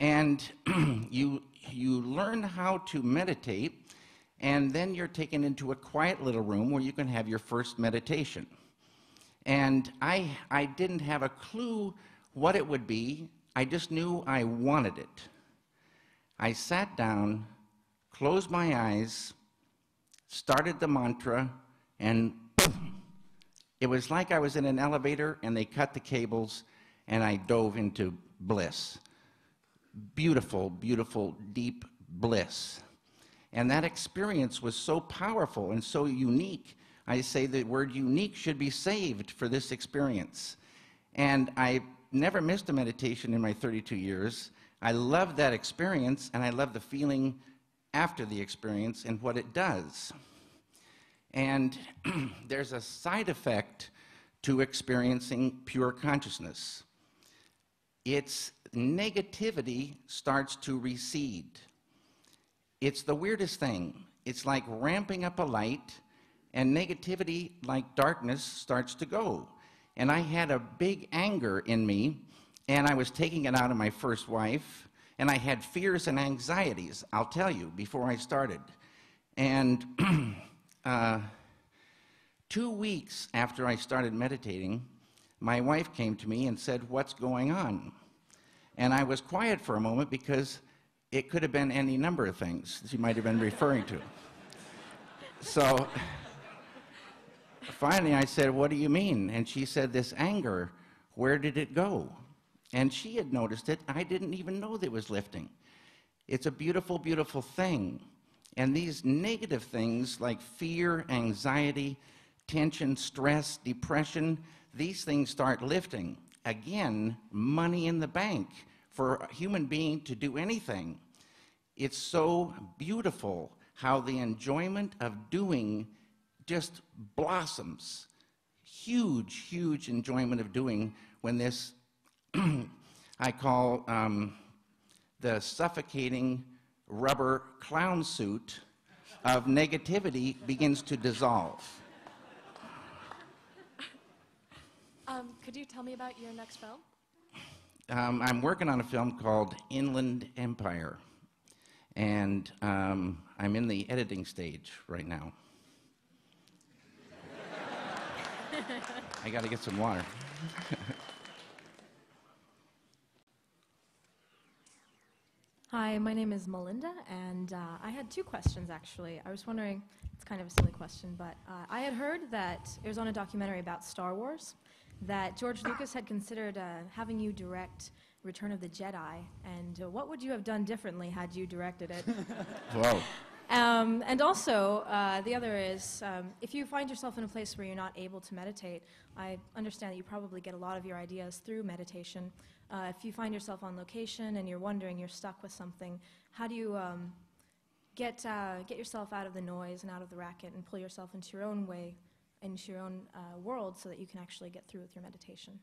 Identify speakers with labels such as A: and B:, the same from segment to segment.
A: And you learn how to meditate, and then you're taken into a quiet little room where you can have your first meditation. And I didn't have a clue what it would be. I just knew I wanted it. I sat down, closed my eyes, started the mantra, and boom! It was like I was in an elevator and they cut the cables and I dove into bliss. Beautiful, beautiful, deep bliss. And that experience was so powerful and so unique. I say the word unique should be saved for this experience. And I never missed a meditation in my 32 years. I love that experience, and I love the feeling after the experience and what it does. And there's a side effect to experiencing pure consciousness. Its negativity starts to recede. It's the weirdest thing. It's like ramping up a light, and negativity, like darkness, starts to go. And I had a big anger in me, and I was taking it out on my first wife, and I had fears and anxieties, I'll tell you, before I started. And 2 weeks after I started meditating, my wife came to me and said, "What's going on?" And I was quiet for a moment because it could have been any number of things she might have been referring to. So finally I said, "What do you mean?" And she said, "This anger, where did it go?" And she had noticed it. I didn't even know that it was lifting. It's a beautiful, beautiful thing. And these negative things like fear, anxiety, tension, stress, depression, these things start lifting. Again, money in the bank for a human being to do anything. It's so beautiful how the enjoyment of doing just blossoms. Huge, huge enjoyment of doing when this, I call the suffocating rubber clown suit of negativity begins to dissolve.
B: Could you tell me about your next film?
A: I'm working on a film called Inland Empire, and I'm in the editing stage right now. I got to get some water.
B: Hi, my name is Melinda, and I had two questions, actually. I was wondering, it's kind of a silly question, but I had heard that it was on a documentary about Star Wars, that George Lucas had considered having you direct Return of the Jedi, and what would you have done differently had you directed it?
A: Whoa.
B: And also, the other is, if you find yourself in a place where you're not able to meditate, I understand that you probably get a lot of your ideas through meditation. If you find yourself on location and you're wondering, you're stuck with something, how do you get yourself out of the noise and out of the racket and pull yourself into your own way, into your own world, so that you can actually get through with your meditation?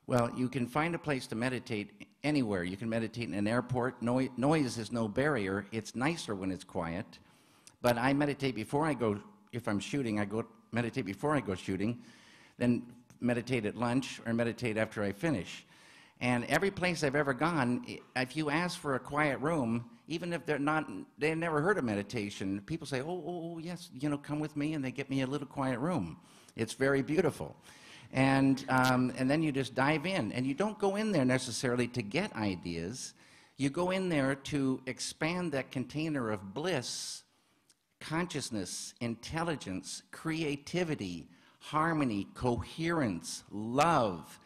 A: Well, you can find a place to meditate anywhere. You can meditate in an airport. Noise is no barrier. It's nicer when it's quiet. But I meditate before I go, if I'm shooting, I go meditate before I go shooting, then meditate at lunch or meditate after I finish. And every place I've ever gone, if you ask for a quiet room, even if they've never heard of meditation, people say, oh, yes, you know, come with me, and they get me a little quiet room. It's very beautiful. And then you just dive in, and you don't go in there necessarily to get ideas. You go in there to expand that container of bliss, consciousness, intelligence, creativity, harmony, coherence, love,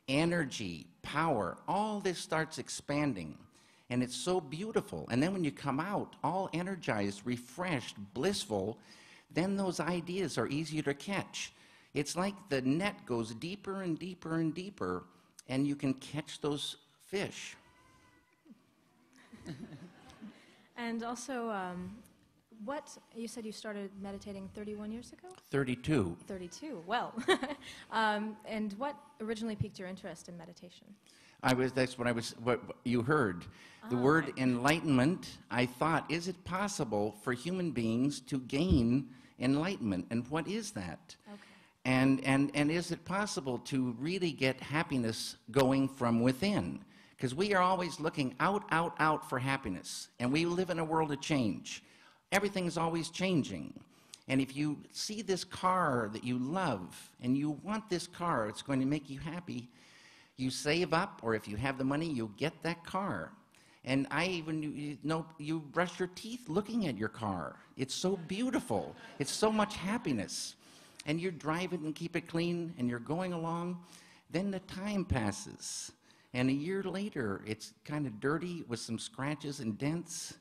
A: energy, power. All this starts expanding, and it's so beautiful. And then when you come out all energized, refreshed, blissful, then those ideas are easier to catch. It's like the net goes deeper and deeper and deeper, and you can catch those fish.
B: And also, you said you started meditating 31 years ago?
A: 32.
B: 32, well. And what originally piqued your interest in meditation?
A: That's what you heard. The word enlightenment, I thought, is it possible for human beings to gain enlightenment? And what is that?
B: Okay.
A: And is it possible to really get happiness going from within? Because we are always looking out, out, out for happiness. And we live in a world of change. Everything's always changing. And if you see this car that you love, and you want this car, it's going to make you happy, you save up, or if you have the money, you get that car. And you brush your teeth looking at your car. It's so beautiful. It's so much happiness. And you drive it and keep it clean, and you're going along. Then the time passes. And a year later, it's kind of dirty with some scratches and dents.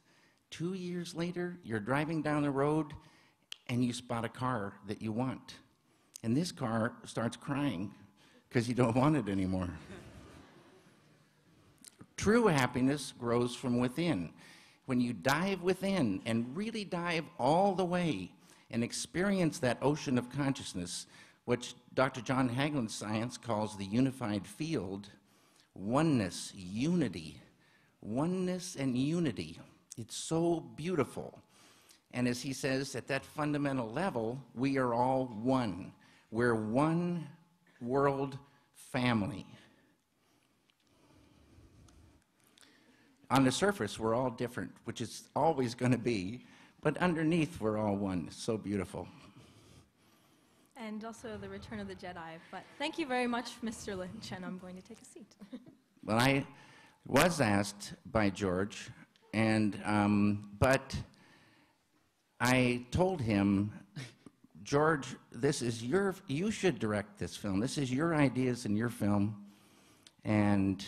A: 2 years later, you're driving down the road, and you spot a car that you want. And this car starts crying because you don't want it anymore. True happiness grows from within. When you dive within and really dive all the way and experience that ocean of consciousness, which Dr. John Hagelin's science calls the unified field, oneness, unity, oneness and unity. It's so beautiful. And as he says, at that fundamental level, we are all one. We're one world family. On the surface, we're all different, which is always going to be, but underneath, we're all one. It's so beautiful.
B: And also the Return of the Jedi. But thank you very much, Mr. Lynch, and I'm going to take a seat.
A: Well, I was asked by George, and but I told him, George, this is you should direct this film. This is your ideas and your film, and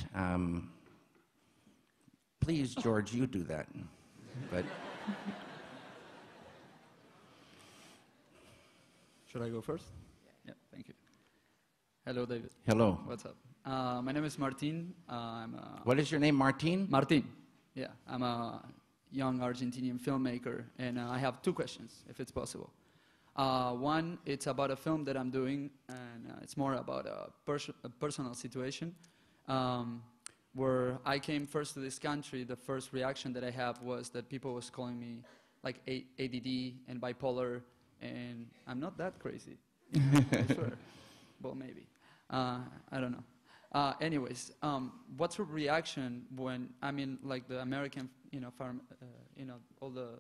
A: please, George, you do that. But
C: should I go first? Yeah, thank you. Hello, David.
A: hello.
C: What's up? My name is Martin.
A: What is your name, Martin?
C: Martin. Yeah, I'm a young Argentinian filmmaker, and I have 2 questions, if it's possible. One, it's about a film that I'm doing, and it's more about a personal situation. Where I came first to this country, the first reaction that I have was that people was calling me like ADD and bipolar, and I'm not that crazy. I swear. Well, maybe. I don't know. Anyways, what's your reaction when, I mean, like the American, all the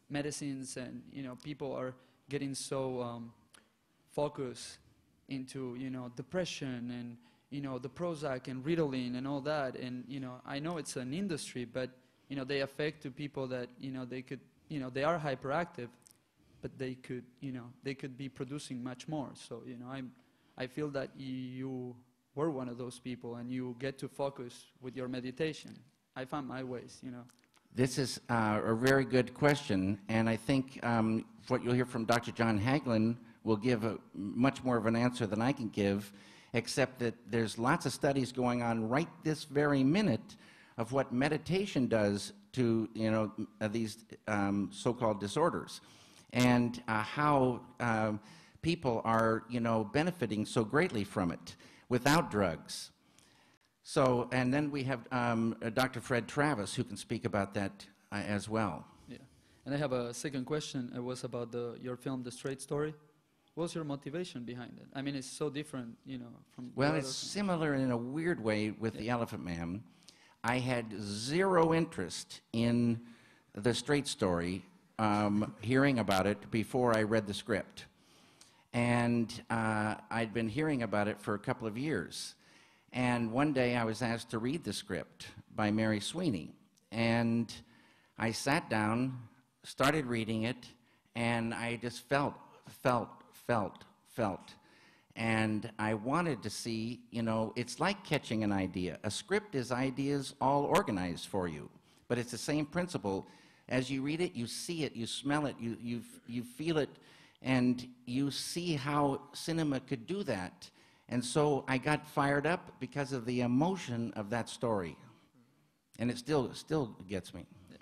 C: medicines and, people are getting so focused into, depression and, the Prozac and Ritalin and all that, and I know it's an industry, but they affect to people that they could, they are hyperactive, but they could be producing much more. So I feel that you were one of those people, and you get to focus with your meditation. I found my ways,
A: This is a very good question, and I think what you'll hear from Dr. John Hagelin will give much more of an answer than I can give, except that there's lots of studies going on right this very minute of what meditation does to these so-called disorders, and how people are benefiting so greatly from it without drugs. So, and then we have Dr. Fred Travis, who can speak about that as well.
C: Yeah, and I have a second question. It was about your film, The Straight Story. What was your motivation behind it? I mean, it's so different, from...
A: Well, it's similar in a weird way with The Elephant Man. I had zero interest in The Straight Story, hearing about it before I read the script. And I'd been hearing about it for a couple of years. And one day I was asked to read the script by Mary Sweeney. And I sat down, started reading it, and I just felt. And I wanted to see, it's like catching an idea. A script is ideas all organized for you. But it's the same principle. As you read it, you see it, you smell it, you feel it, and you see how cinema could do that. And so I got fired up because of the emotion of that story. And it still gets me.
C: Yeah.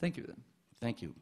C: Thank you, then.
A: Thank you.